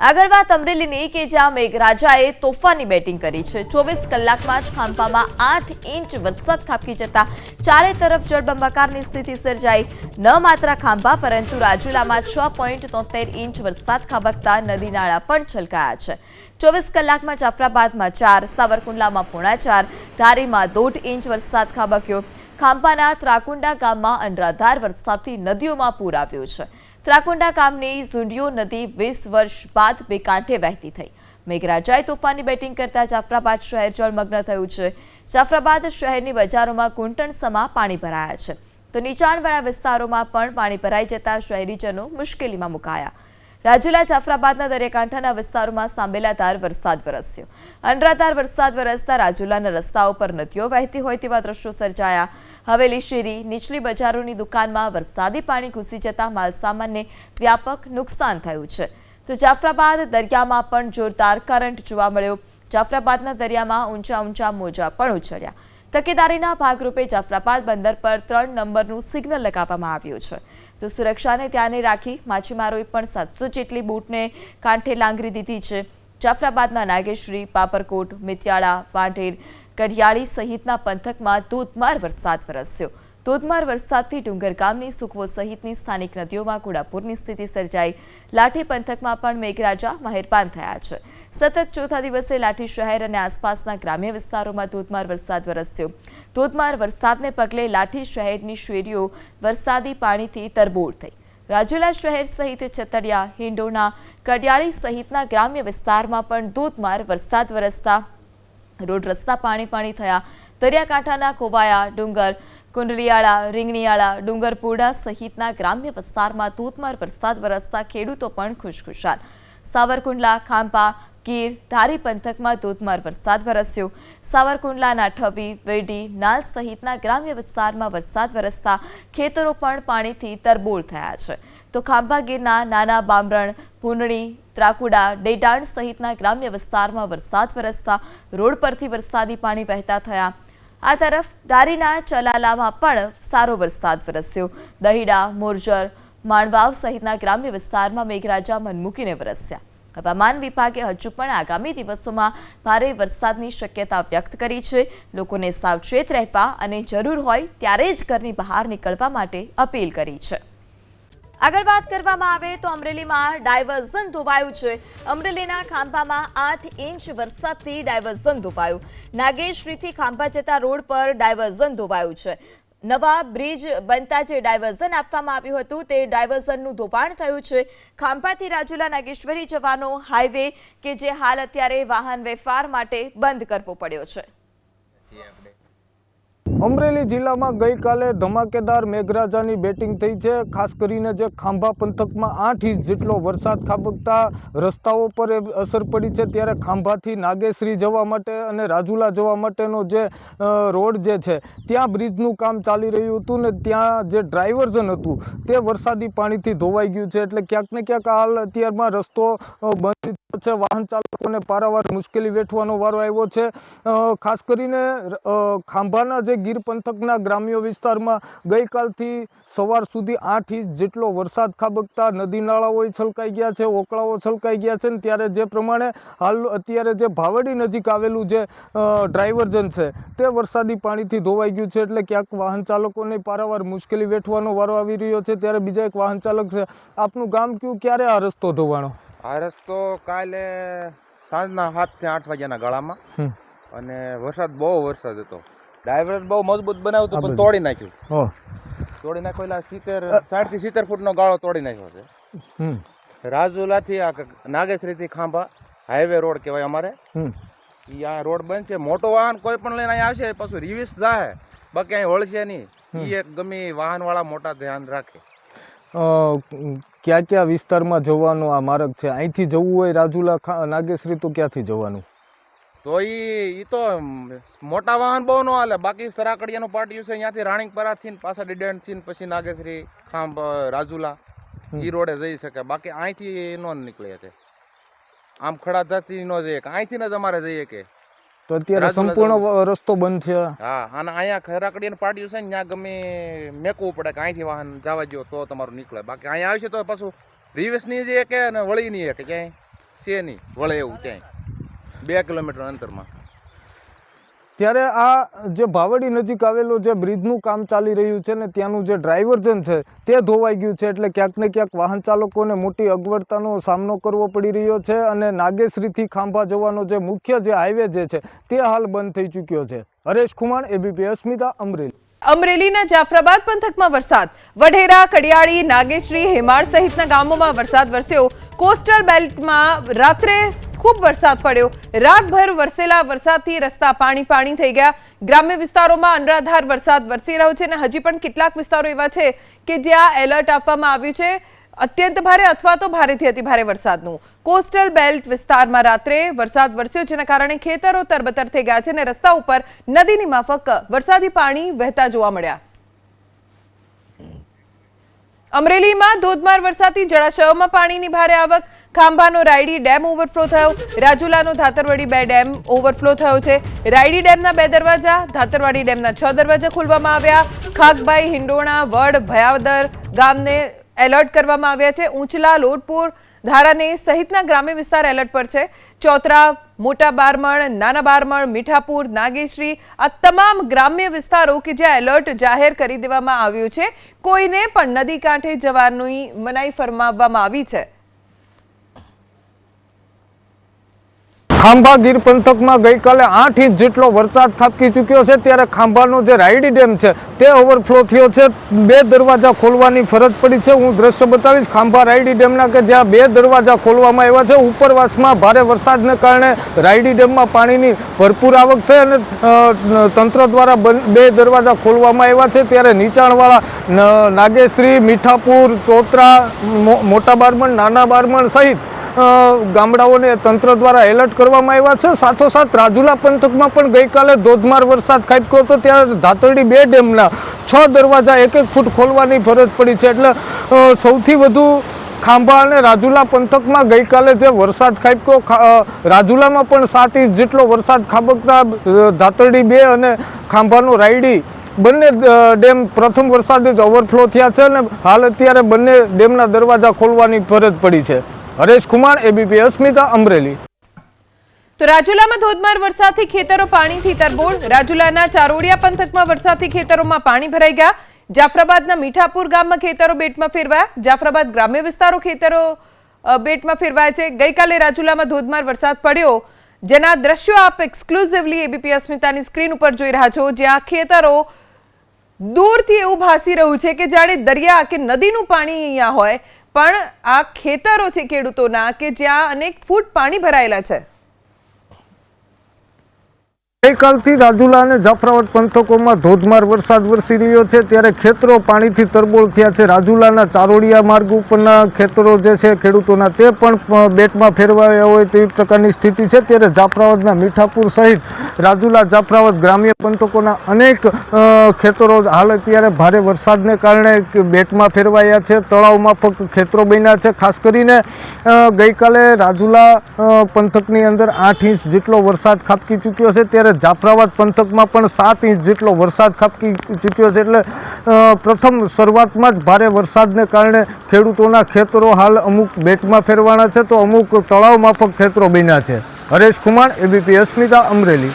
આગળ વાત અમરેલીની કે જ્યાં મેઘરાજાએ તોફાની બેટિંગ કરી છે। 24 કલાકમાં જ ખાંભામાં 8 ઇંચ વરસાદ ખાબકી જતા ચારે તરફ જળબંબાકારની સ્થિતિ સર્જાઈ। ન માત્ર ખાંભા પરંતુ રાજુલામાં 6.73 ઇંચ વરસાદ ખાબકતા નદી નાળા પણ છલકાયા છે। 24 કલાકમાં જાફરાબાદમાં 4, સાવરકુંડલામાં 4.5, ધારીમાં 1.5 ઇંચ વરસાદ ખાબક્યો। ખાંભાના ત્રાકુંડા ગામમાં અનરાધાર વરસાદથી નદીઓમાં પૂર આવ્યું છે। ત્રાકુંડા ગામની ઝુંડિયો નદી 20 વર્ષ બાદ બે કાંઠે વહેતી થઈ। મેઘરાજાએ તોફાની બેટિંગ કરતા જાફરાબાદ શહેર જળમગ્ન થયું છે। જાફરાબાદ શહેરની બજારોમાં ઘૂંટણસમા પાણી ભરાયા છે, તો નીચાણવાળા વિસ્તારોમાં પણ પાણી ભરાઈ જતા શહેરીજનો મુશ્કેલીમાં મુકાયા। રાજુલા જાફરાબાદના દરિયાકાંઠાના વિસ્તારોમાં સાંબેલાધાર વરસાદ વરસ્યો। અનરાધાર વરસાદ વરસતા રાજુલાના રસ્તાઓ પર નદીઓ વહેતી હોય તેવા દ્રશ્યો સર્જાયા। હવેલી શેરી નીચલી બજારોની દુકાનમાં વરસાદી પાણી ઘૂસી જતા માલસામાનને વ્યાપક નુકસાન થયું છે। તો જાફરાબાદ દરિયામાં પણ જોરદાર કરંટ જોવા મળ્યો। જાફરાબાદના દરિયામાં ઊંચા મોજા પણ ઉછળ્યા। તકેદારીના ભાગરૂપે જાફરાબાદ બંદર પર 3 નંબરનું સિગ્નલ લગાવવામાં આવ્યું છે। તો સુરક્ષાને ધ્યાને રાખી માછીમારોએ પણ 700 જેટલી બોટને કાંઠે લાંગરી દીધી છે। જાફરાબાદના નાગેશ્રી, પાપરકોટ, મિત્યાળા, વાંઢેર, કઢિયાળી સહિતના પંથકમાં ધોધમાર વરસાદ વરસ્યો। ધોધમાર વરસાદથી ડુંગર ગામની સુખવો સહિતની સ્થાનિક નદીઓમાં ઘોડાપૂરની સ્થિતિ સર્જાઈ। લાઠી પંથકમાં પણ મેઘરાજા મહેરબાન થયા છે। સતત ચોથા દિવસે લાઠી શહેર અને આસપાસના ગ્રામ્ય વિસ્તારોમાં ધોધમાર વરસાદ વરસ્યો। ધોધમાર વરસાદને પગલે લાઠી શહેરની શેરીઓ વરસાદી પાણીથી તરબોળ થઈ। રાજુલા શહેર સહિત છતડિયા, હિંડોણા, કડિયાળી સહિતના ગ્રામ્ય વિસ્તારમાં પણ ધોધમાર વરસાદ વરસતા રોડ રસ્તા પાણી થયા। દરિયાકાંઠાના ખોવાયા, ડુંગર, કુંડલિયાળા, રીંગણીયાળા, ડુંગરપોડા સહિતના ગ્રામ્ય વિસ્તારમાં ધોધમાર વરસાદ વરસતા ખેડૂતો પણ ખુશખુશાલ। સાવરકુંડલા, ખાંભા, ગીર, ધારી પંથકમાં ધોધમાર વરસાદ વરસ્યો। સાવરકુંડલાના ઠવી, વેડી, નાલ સહિતના ગ્રામ્ય વિસ્તારમાં વરસાદ વરસતા ખેતરો પણ પાણીથી તરબોળ થયા છે। તો ખાંભા ગીરના નાના બામરણ, ભૂંડણી, ત્રાકુડા, ડેડાણ સહિતના ગ્રામ્ય વિસ્તારમાં વરસાદ વરસતા રોડ પરથી વરસાદી પાણી વહેતા થયા। આ તરફ ધારીના ચલાલામાં પણ સારો વરસાદ વરસ્યો। દહીડા, મોરજર, માણવાવ સહિતના ગ્રામ્ય વિસ્તારમાં મેઘરાજા મન મૂકીને વરસ્યા। હવામાન વિભાગે હજુ પણ આગામી દિવસોમાં ભારે વરસાદની શક્યતા વ્યક્ત કરી છે। લોકોને સાવચેત રહેવા અને જરૂર હોય ત્યારે જ ઘરની બહાર નીકળવા માટે અપીલ કરી છે। આગળ વાત કરવામાં આવે તો અમરેલીમાં ડાયવર્ઝન ધોવાયું છે। અમરેલીના ખાંભામાં 8 ઇંચ વરસાદથી ડાયવર્ઝન ધોવાયું। નાગેશ્રીથી ખાંભા જતા રોડ પર ડાયવર્ઝન ધોવાયું છે। નવા બ્રિજ બનતા જે ડાયવર્ઝન આપવામાં આવ્યું હતું તે ડાયવર્ઝનનું ધોવાણ થયું છે। ખાંભાથી રાજુલા નાગેશ્વરી જવાનો હાઈવે કે જે હાલ અત્યારે વાહન વ્યવહાર માટે બંધ કરવો પડ્યો છે। અમરેલી જિલ્લામાં ગઈકાલે ધમાકેદાર મેઘરાજાની બેટિંગ થઈ છે। ખાસ કરીને જે ખાંભા પંથકમાં 8 ઇંચ જેટલો વરસાદ ખાબકતા રસ્તાઓ પર અસર પડી છે, ત્યારે ખાંભાથી નાગેશ્રી જવા માટે અને રાજુલા જવા માટેનો જે રોડ જે છે ત્યાં બ્રિજનું કામ ચાલી રહ્યું હતું ને ત્યાં જે ડ્રાઇવર્ઝન હતું તે વરસાદી પાણીથી ધોવાઈ ગયું છે। એટલે ક્યાંક ને ક્યાંક હાલ અત્યારમાં રસ્તો બંધ છે, વાહન ચાલકોને પારાવાર મુશ્કેલી વેઠવાનો વારો આવ્યો છે। ખાસ કરીને ખાંભાના જે ગીર પંથકના ગ્રામ્ય વિસ્તારમાં ગઈકાલથી સવાર સુધી 8 ઇંચ જેટલો વરસાદ ખાબકતા નદી નાળાઓ છલકાઈ ગયા છે, ઓકળાઓ છલકાઈ ગયા છે। ત્યારે જે પ્રમાણે હાલ અત્યારે જે ભાવડી નજીક આવેલું જે ડ્રાઇવર્ઝન છે તે વરસાદી પાણીથી ધોવાઈ ગયું છે। એટલે ક્યાંક વાહન ચાલકોને પારાવાર મુશ્કેલી વેઠવાનો વારો આવી રહ્યો છે। ત્યારે બીજા એક વાહન ચાલક છે, આપનું ગામ કયું, ક્યારે આ રસ્તો ધોવાણો? આ રસ્તો કાલે સાંજના 7 થી 8 વાગ્યાના ગાળામાં, અને બહુ વરસાદ હતો। ડ્રાઈવર બહુ મજબૂત બનાવતો પણ તોડી નાખ્યું। તોડી નાખ્યો, 60 થી 70 ફૂટનો ગાળો તોડી નાખ્યો છે। રાજુલાથી નાગેશ્રીથી ખાંભા હાઈવે રોડ કહેવાય અમારે, આ રોડ બંધ છે। મોટો વાહન કોઈ પણ લઈને અહીંયા આવશે પછી રિવિસ જાય, બાકી અહીં વળશે નહીં। એ એક ગમે વાહન વાળા મોટા ધ્યાન રાખે। ક્યાં વિસ્તારમાં જવાનો આ માર્ગ છે? અહીંથી જવું હોય રાજુલા નાગેશ્રી તો ક્યાંથી જવાનું? તો ઈ તો મોટા વાહન બહુ ન હાલે, બાકી સરાકડિયાનું પાટિયું છે અહીંયાથી રાણીપરાથી પાછા ડીડણથી પછી નાગેશ્રી, ખાંભ, રાજુલા ઈ રોડે જઈ શકે, બાકી અહીંથી ન નીકળે શકે। આમ ખડાધારથી ન જઈએ કે અહીંથી જ અમારે જઈએ કે તો અત્યારે સંપૂર્ણ રસ્તો બંધ છે। હા, અને અહીંયા ખરાકડિયાનું પાટિયું છે ને ત્યાં ગમે મેકવું પડે કે અહીંથી વાહન જવા દો તો તમારું નીકળે, બાકી અહીંયા આવશે તો પાછું રિવર્સ નહીં જઈએ કે વળી નહીં કે ક્યાંય છે નહીં વળે એવું ક્યાંય 2 કિલોમીટર અંતરમાં. ત્યારે આ જે ભાવડી નજીક આવેલો જે બ્રિજનું કામ ચાલી રહ્યું છે ને ત્યાંનું જે ડ્રાઇવર્જન છે તે ધોવાઈ ગયું છે, એટલે ક્યાંક ને ક્યાંક વાહન ચાલકોને મોટી અગવડતાનો સામનો કરવો પડી રહ્યો છે અને નાગેશ્રીથી ખાંભા જવાનો જે મુખ્ય જે હાઈવે જે છે તે હાલ બંધ થઈ ચૂક્યો છે. હરેશ ખુમાણ, ABP અસ્મિતા, અમરેલી. અમરેલીના જાફરાબાદ પંથકમાં વરસાદ. વઢેરા, કડિયાળી, નાગેશ્રી, હેમાળ સહિતના ગામોમાં વરસાદ વરસ્યો. કોસ્ટલ બેલ્ટમાં રાત્રે ખૂબ વરસાદ પડ્યો. રાતભર વરસેલા વરસાદથી રસ્તા પાણી થઈ ગયા. ગ્રામ્ય વિસ્તારોમાં અનરાધાર વરસાદ વરસી રહ્યો છે અને હજી પણ કેટલાક વિસ્તારો એવા છે કે જ્યાં એલર્ટ આપવામાં આવ્યું છે અત્યંત ભારે અથવા તો ભારેથી અતિ ભારે વરસાદનું. કોસ્ટલ બેલ્ટ વિસ્તારમાં રાત્રે વરસાદ વરસ્યો, જેના કારણે ખેતરો તરબતર થઈ ગયા છે અને રસ્તા ઉપર નદીની માફક વરસાદી પાણી વહેતા જોવા મળ્યા. અમરેલીમાં ધોધમાર વરસાદથી જળાશયોમાં પાણીની ભારે આવક. ખાંભાનો રાયડી ડેમ ઓવરફ્લો થયો. રાજુલાનો ધાતરવાડી 2 ડેમ ઓવરફ્લો થયો છે. રાયડી ડેમના 2 દરવાજા, ધાતરવાડી ડેમના 6 દરવાજા ખોલવામાં આવ્યા. ખાકભાઈ, હિંડોણા, વડ, ભયાવદર ગામને એલર્ટ કરવામાં આવ્યા છે. ઊંચલા, લોટપુર, ધારાને સહિતના ગ્રામ્ય વિસ્તાર એલર્ટ પર છે. ચોતરા, મોટા બારમણ, નાના બારમણ, મીઠાપુર, નાગેશ્રી આ તમામ ગ્રામ્ય વિસ્તારો કે જ્યાં એલર્ટ જાહેર કરી દેવામાં આવ્યું છે. કોઈને પણ નદી કાંઠે જવાની મનાઈ ફરમાવવામાં આવી છે. ખાંભા ગીર પંથકમાં ગઈકાલે 8 ઇંચ જેટલો વરસાદ ખાબકી ચૂક્યો છે, ત્યારે ખાંભાનો જે રાયડી ડેમ છે તે ઓવરફ્લો થયો છે. 2 દરવાજા ખોલવાની ફરજ પડી છે. હું દ્રશ્ય બતાવીશ ખાંભા રાયડી ડેમના કે જ્યાં 2 દરવાજા ખોલવામાં આવ્યા છે. ઉપરવાસમાં ભારે વરસાદને કારણે રાયડી ડેમમાં પાણીની ભરપૂર આવક થઈ અને તંત્ર દ્વારા 2 દરવાજા ખોલવામાં આવ્યા છે. ત્યારે નીચાણવાળા નાગેશ્રી, મીઠાપુર, ચોતરા, મોટા બારમણ, નાના બારમણ સહિત ગામડાઓને તંત્ર દ્વારા એલર્ટ કરવામાં આવ્યા છે. સાથોસાથ રાજુલા પંથકમાં પણ ગઈકાલે ધોધમાર વરસાદ ખાબક્યો હતો. ત્યારે ધાતરડી 2 ડેમના 6 દરવાજા 1-1 ફૂટ ખોલવાની ફરજ પડી છે. એટલે સૌથી વધુ ખાંભા અને રાજુલા પંથકમાં ગઈકાલે જે વરસાદ ખાબક્યો, રાજુલામાં પણ 7 ઇંચ જેટલો વરસાદ ખાબકતા ધાતરડી 2 અને ખાંભાનો રાયડી બંને ડેમ પ્રથમ વરસાદે જ ઓવરફ્લો થયા છે અને હાલ અત્યારે બંને ડેમના દરવાજા ખોલવાની ફરજ પડી છે. હરેશ ખુમાણ, ABP અસ્મિતા, અમરેલી. તો રાજુલામાં ધોધમાર વરસાદથી ખેતરો પાણીથી તરબોળ. રાજુલાના ચારોડિયા પંથકમાં વરસાદથી ખેતરોમાં પાણી ભરાઈ ગયા. જાફરાબાદના મીઠાપુર ગામમાં ખેતરો બેટમાં ફેરવાયા. જાફરાબાદ ગ્રામ્ય વિસ્તારો ખેતરો બેટમાં ફેરવાયા છે. ગઈકાલે રાજુલામાં ધોધમાર વરસાદ પડ્યો, જેના દ્રશ્યો આપ એક્સક્લુઝિવલી ABP અસ્મિતાની સ્ક્રીન ઉપર જોઈ રહ્યા છો, જ્યાં ખેતરો દૂરથી એવું ભાસી રહ્યું છે કે જાણે દરિયા કે નદીનું પાણી અહીંયા હોય, પણ આ ખેતરો છે ખેડૂતોના કે જ્યાં અનેક ફૂટ પાણી ભરાયેલા છે. ગઈકાલથી રાજુલા અને જાફરાબાદ પંથકોમાં ધોધમાર વરસાદ વરસી રહ્યો છે, ત્યારે ખેતરો પાણીથી તરબોળ થયા છે. રાજુલાના ચારોડિયા માર્ગ ઉપરના ખેતરો જે છે ખેડૂતોના તે પણ બેટમાં ફેરવાયા હોય તેવી પ્રકારની સ્થિતિ છે. ત્યારે જાફરાબાદના મીઠાપુર સહિત રાજુલા જાફરાબાદ ગ્રામ્ય પંથકોના અનેક ખેતરો હાલ અત્યારે ભારે વરસાદને કારણે બેટમાં ફેરવાયા છે. તળાવ માફક ખેતરો બન્યા છે. ખાસ કરીને ગઈકાલે રાજુલા પંથકની અંદર 8 ઇંચ જેટલો વરસાદ ખાબકી ચૂક્યો છે. ત્યારે જાફરાબાદ પંથકમાં પણ 7 ઇંચ જેટલો વરસાદ ખાબકી ચૂક્યો છે. એટલે પ્રથમ શરૂઆતમાં જ ભારે વરસાદને કારણે ખેડૂતોના ખેતરો હાલ અમુક બેટમાં ફેરવાના છે, તો અમુક તળાવ માફક ખેતરો બન્યા છે. હરેશ ખુમાણ, ABP અસ્મિતા, અમરેલી.